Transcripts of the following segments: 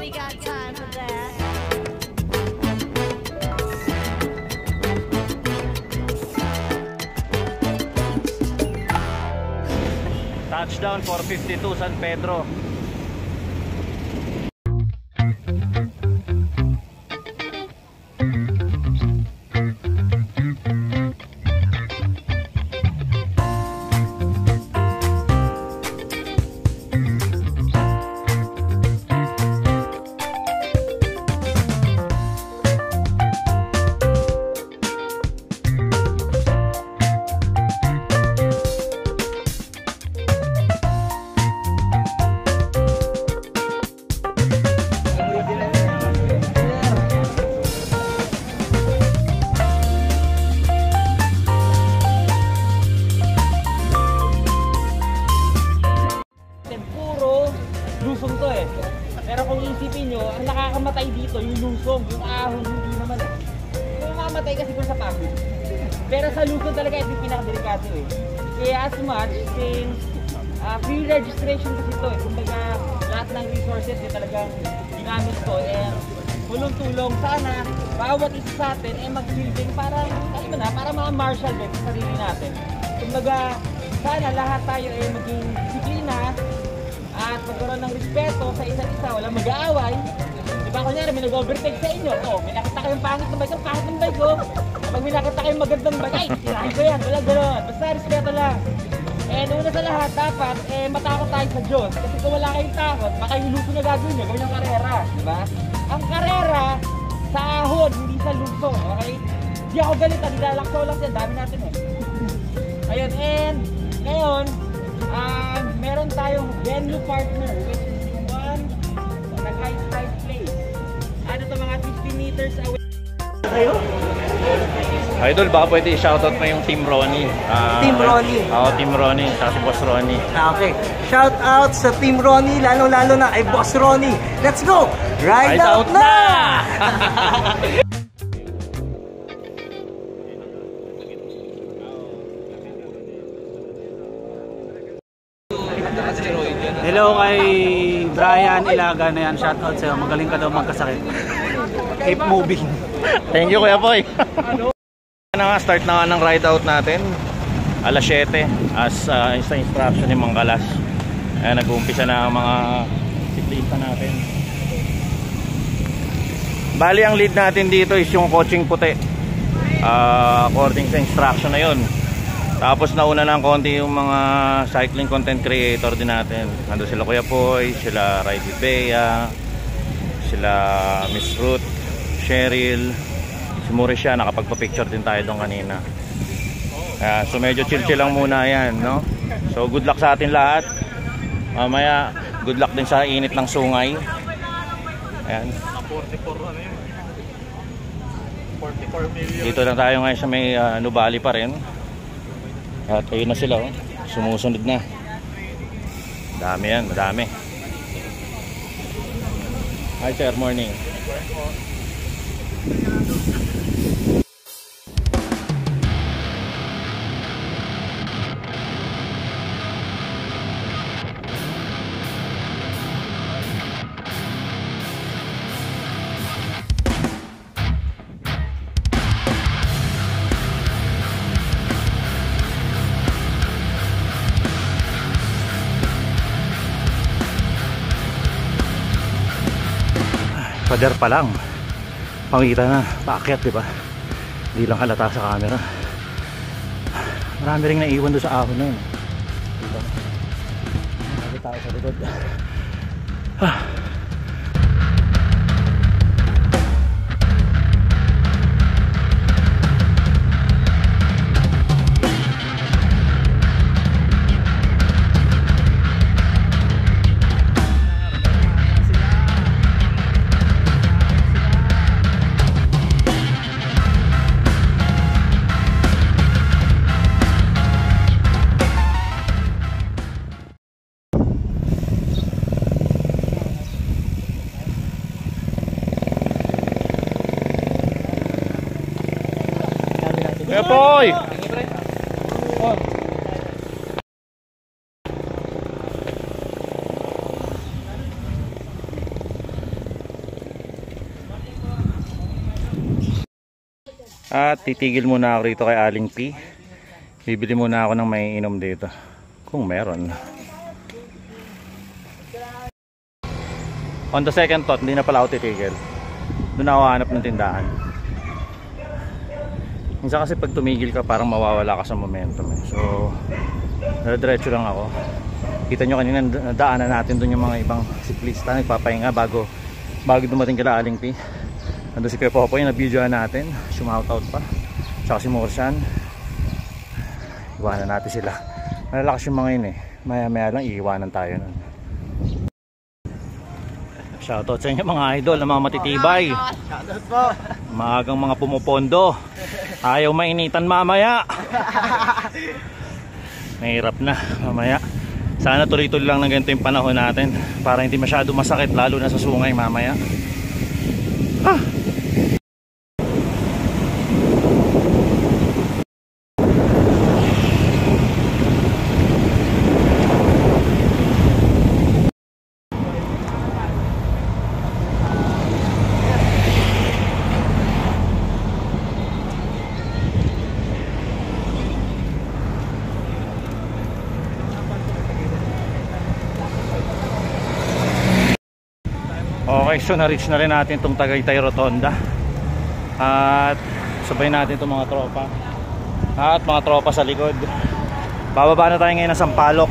ain't got time for that. Touchdown 452 San Pedro. Lusong to eh. Pero kung isipin nyo, ang nakakamatay dito yung lusong, yung ahon, hindi naman eh. Kung mamamatay kasi kung sa pagod. Pero sa lusong talaga ito yung pinakadelikado eh. Kaya as much since free registration kasi ito eh. Kumbaga lahat ng resources yung talagang ginamit ko eh. Tulong-tulong sana bawat isa sa atin eh mag-building para, alam mo na, para mga martial din sa sarili natin. Kumbaga sana lahat tayo eh maging disiplina at magkaroon ng respeto sa isa't isa, walang mag-aaway. Diba kunyari, may nag-overtake sa inyo. Oh, may nakita kayong pangit ng bike, pangit ng bike ko. Kapag may nakita kayong magandang bike, ay, tirahin ko yan, walang gano'n. Basta respeto lang. And una sa lahat, dapat, matakot tayo sa Diyos. Kasi kung wala kayong takot, baka yung luso na gagawin nyo, gawin yung karera. Diba? Ang karera, sa ahon, hindi sa luso. Okay? Di ako galit, nilalaksaw lang yan, dami natin eh. Ayun, and ngayon, meron tayong venue partner which is one nag-high place. Ano to, mga 50 meters away. Kayo? Idol, baka pwede i-shoutout mo yung Team Ronnie. Team Ronnie. Oo, Team Ronnie, saka si Boss Ronnie. Okay. Shout out sa Team Ronnie, lalo-lalo na kay Boss Ronnie. Let's go! Ride out na! Hello kay Brian Ilaga na yan. Shoutout sa'yo. Magaling ka daw magkasakit. Keep moving. Thank you, Kuya Boy. Start na nga ng ride out natin. Alas 7 as sa instruction ni Mang Kalas. Nag-uumpisa na ang mga siklista natin. Bali, ang lead natin dito is yung coaching puti. According sa instruction na yun. Tapos nauna ng konti yung mga cycling content creator din natin. Nando sila Kuya Poy, sila Ride with Bea, sila Miss Ruth, Cheryl, si Mauricia, nakapagpa-picture din tayo doon kanina. So medyo chill-chill lang muna yan, no? So good luck sa atin lahat. Mamaya, good luck din sa init ng sungay. Ayan. 44 million. Dito lang tayo ngayon sa may Nubali pa rin. At ayun na sila, oh. Sumusunod na. Dami yan, madami. Hi sir, morning. Pader pa lang, pangita na, paakyat, diba? Hindi lang halata sa camera. Marami rin naiwan doon sa ahon na yun. Diba? Marami tayo sa likod. Kuya Poy! At titigil muna ako rito kay Aling P. Bibili muna ako ng may inom dito kung meron. On the second thought, hindi na pala ako titigil. Doon ako hanap ng tindahan. Minsan kasi pag tumigil ka parang mawawala ka sa momentum eh. So diretso lang ako. Kita nyo kanina daanan natin doon yung mga ibang siklista nagpapahinga bago dumating kila Aling P. Nandun si Kuya Popoy na videoan natin, shoutout pa. Tsaka si Morsan. Iwanan natin sila. Malalakas yung mga yun eh. Maya maya lang iiwanan tayo nun. Shoutout sa inyo mga idol na mga matitibay. Shoutout po. Maagang mga pumupondo. Ayaw mainitan mamaya. Mahirap na mamaya. Sana tuloy-tuloy lang ng ganito yung panahon natin para hindi masyado masakit lalo na sa sungay mamaya. Okay, so na-reach na rin natin itong Tagaytay Rotonda. At sabay natin itong mga tropa. At mga tropa sa likod. Bababa na tayo ngayon ng Sampaloc.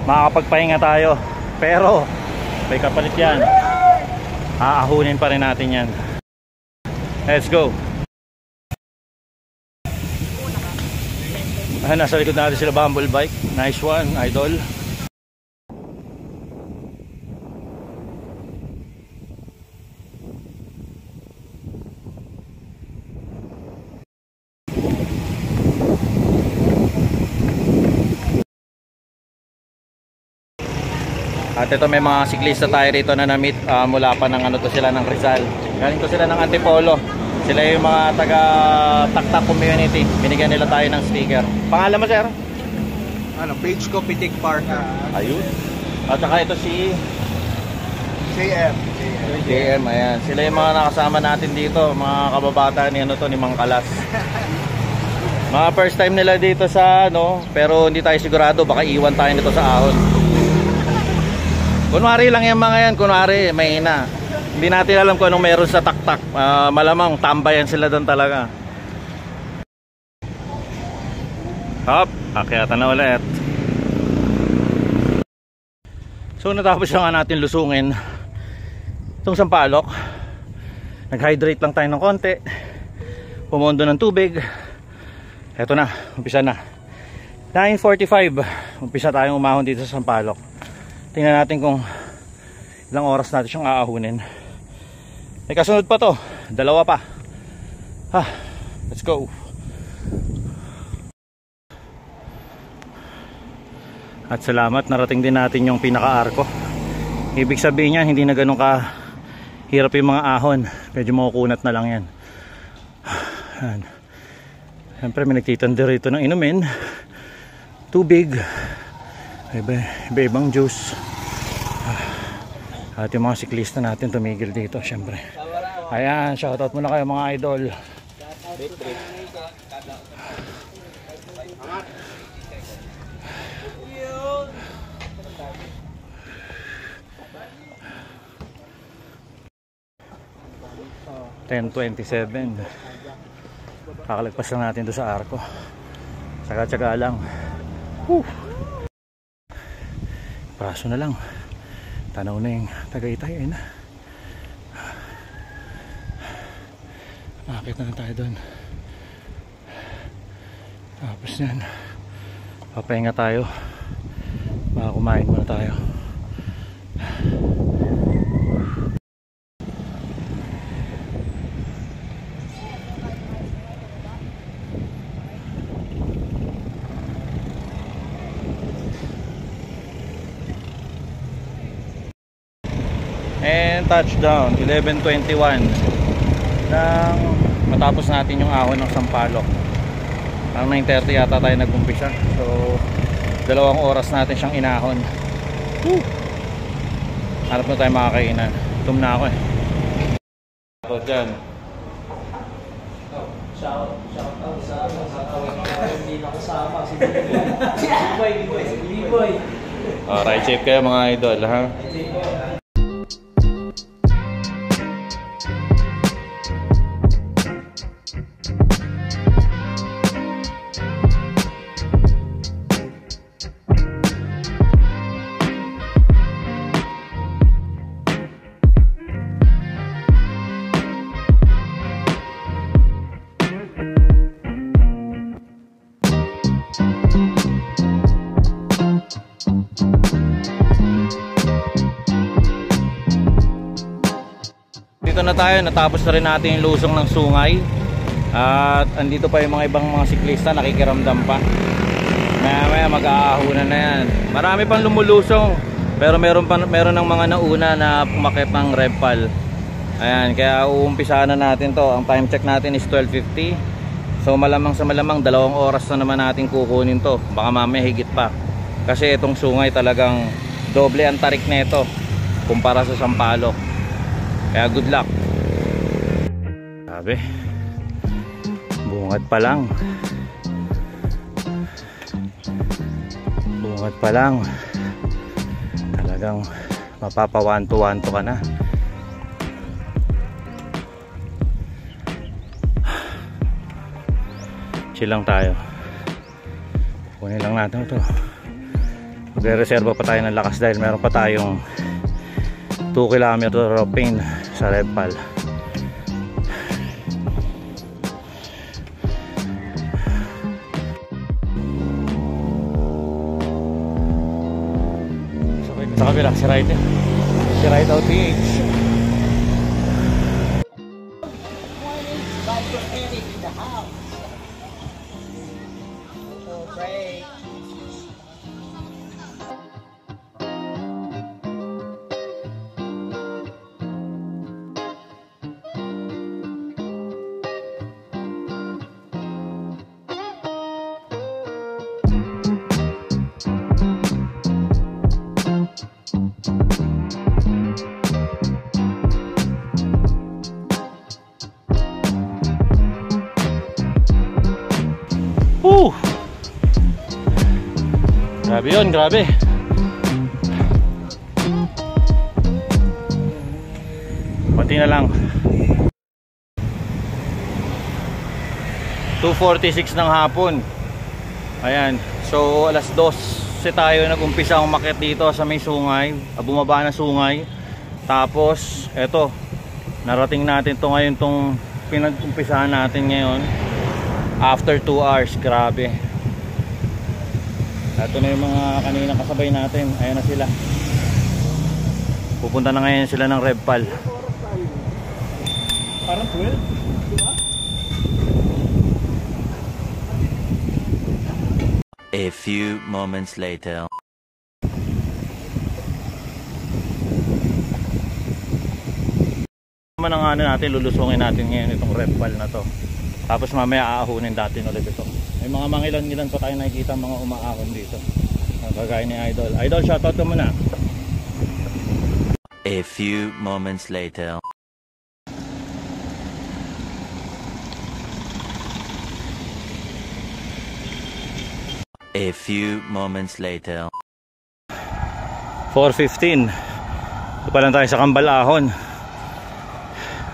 Makakapagpahinga tayo. Pero may kapalit yan. Aahunin pa rin natin yan. Let's go. Nasa likod natin sila Bumble Bike. Nice one, idol. At ito may mga siklista tayo rito na na-meet mula pa ng ano to sila ng Rizal. Galing to sila ng Antipolo. Sila yung mga taga Taktak community. Binigyan nila tayo ng sticker. Pangalan mo sir? Page ko Pitik Park. Ayun. At saka ito si JM, ayan. Sila yung mga nakasama natin dito, mga kababata ni ano to ni Mang Kalas. Mga first time nila dito sa ano, pero hindi tayo sigurado baka iwan tayo nito sa ahon. Kunwari lang yung mga yan, kunwari may ina. Hindi natin alam kung anong meron sa Taktak. Malamang tambayan sila doon talaga. Hop, akyatan na ulit. So natapos na nga natin lusungin itong Sampaloc. Nag-hydrate lang tayo ng konti. Pumondo ng tubig. Eto na, umpisa na 9:45. Umpisa tayong umahon dito sa Sampaloc. Tingnan natin kung ilang oras natin siyang aahunin. May kasunod pa to, dalawa pa. Let's go. At salamat, narating din natin yung pinaka-arko. Ibig sabihin niya hindi na ganun ka hirap yung mga ahon. Medyo makukunat na lang yan. Siyempre may nagtitanda rito ng inumin, tubig, iba-ibang juice. At yung mga siklista natin tumigil dito syempre. Ayan, shoutout muna kayo mga idol. $10.27. Kakalagpas lang natin doon sa arko. Tsaga-tsaga lang. Praso na lang. Tanaw na yung Tagaytay. Ayun na. Nakakita na tayo doon. Tapos yan, papahinga tayo. Baka kumain muna tayo. And touchdown 11:21 nang matapos natin yung ahon ng Sampaloc. Ang 9:30 yata tayo nag-umpisa. So 2 oras natin siyang inahon. Hanap na tayo makakainan. Gutom na ako eh. So dyan Shout out sa hindi nakasama si B-Boy. Ride safe kayo mga idol, ha? Dito na tayo, natapos na rin natin yung lusong ng Sungay. At andito pa yung mga ibang mga siklista, nakikiramdam pa. Maya mag-aahunan na yan. Marami pang lumulusong, pero meron ng mga nauna na pumakit ng Repal. Ayan, kaya uumpisahan na natin to. Ang time check natin is 12:50. So malamang sa malamang 2 oras na naman natin kukunin to. Baka mamaya higit pa. Kasi itong Sungay talagang doble ang tarik nito kumpara sa Sampaloc. Kaya good luck. Sabi, bungad pa lang. Bungad pa lang. Talagang mapapawanto-wanto ka na. Chill lang tayo. Kunin lang natin ito. Magre-reserva pa tayo ng lakas dahil meron pa tayong 2 kilometer of pain sa Repal. Sa kabila, si Ride out PH. Grabe yun, grabe. Pati na lang. 2:46 ng hapon. Ayan, so alas 12 tayo nag-umpisa umakyat dito sa may Sungay, bumaba na Sungay. Tapos eto, narating natin to ngayon, tong pinag-umpisahan natin ngayon after 2 hours. Grabe. Ito na yung mga kanina kasabay natin. Ayan na sila. Pupunta na ngayon sila ng Repal. Parang 12, diba? A few moments later. Naman ang ano natin, lulusungin natin ngayon itong Repal na to. Tapos mamaya aahunin natin ulit ito. May mga mangilan-ngilan pa tayo nakikita mga umaahon dito. Kagaya ni Idol. Idol, shoutout ka muna. A few moments later. A few moments later. 4:15. Ito pa lang tayo sa Cambalahon.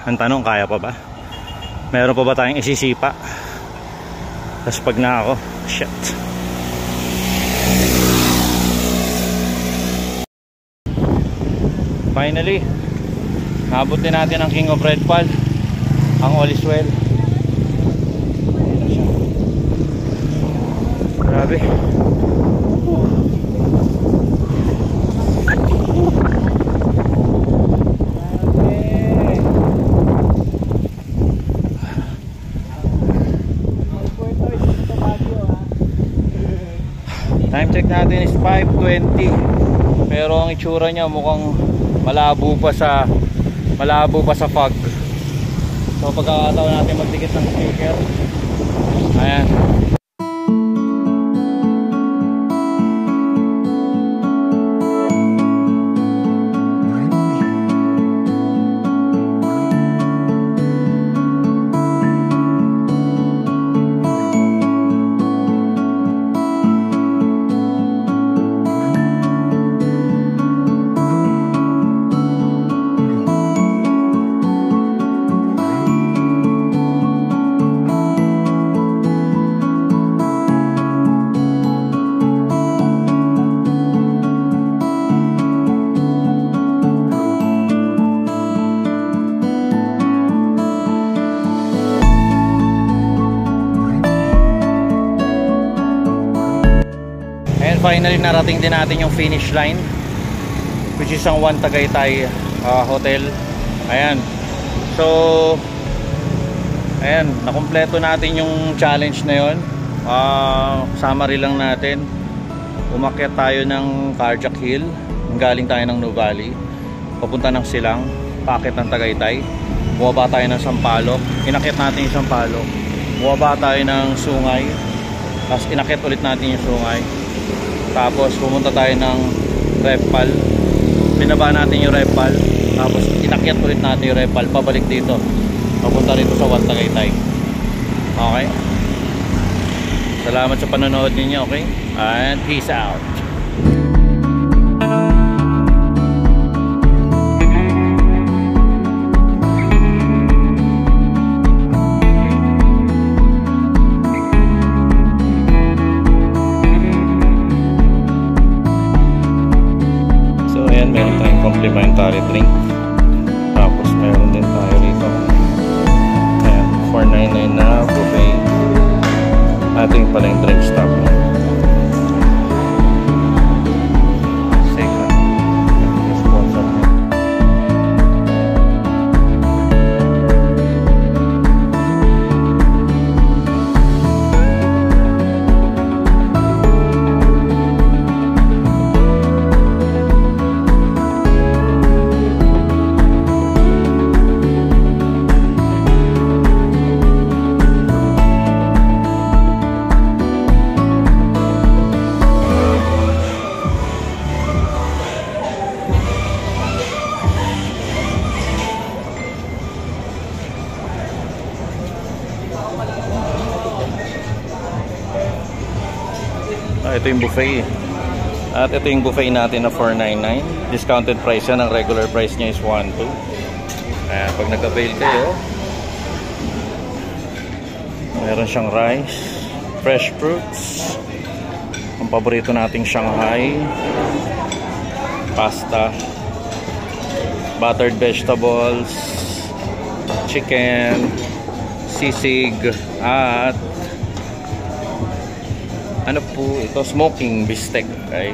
Ang tanong, kaya pa ba? Meron pa ba tayong isisipa? Tapos pag na ako, shit. Finally, nabot din natin ang King of Repal, ang All is Well. Grabe. Time check natin is 5:20. Pero ang itsura niya mukhang malabo pa sa fog. So pagkakataon natin magdikit ng sticker. Ayan. finally narating din natin yung finish line, which is ang One Tagaytay Hotel. Ayan. So ayan, nakumpleto natin yung challenge na yon. Summary lang natin. Umakyat tayo ng Carjack Hill, galing tayo ng Nuvali, papunta ng Silang, paakit ng Tagaytay, bumaba tayo ng Sampaloc, inakyat natin yung Sampaloc, bumaba tayo ng Sungay, tapos inakyat ulit natin yung Sungay, tapos pumunta tayo ng Repal, binaba natin yung Repal, tapos inakyat ulit natin yung Repal, pabalik dito, papunta rito sa One Tagaytay. Okay, salamat sa panonood ninyo. Okay, and peace out. Meron tayong complimentary drink, tapos meron din tayo rito. Ayan, $4.99 na buffet. Ating pala yung drink stop. Second sponsor. Ito yung buffet. At ito yung buffet natin na $4.99. Discounted price yan. Ang regular price niya is $1.2. Ayan, pag nag-avail kayo, meron siyang rice, fresh fruits, ang paborito nating Shanghai, pasta, buttered vegetables, chicken, sisig, at ano po ito, smoking bistek. Okay?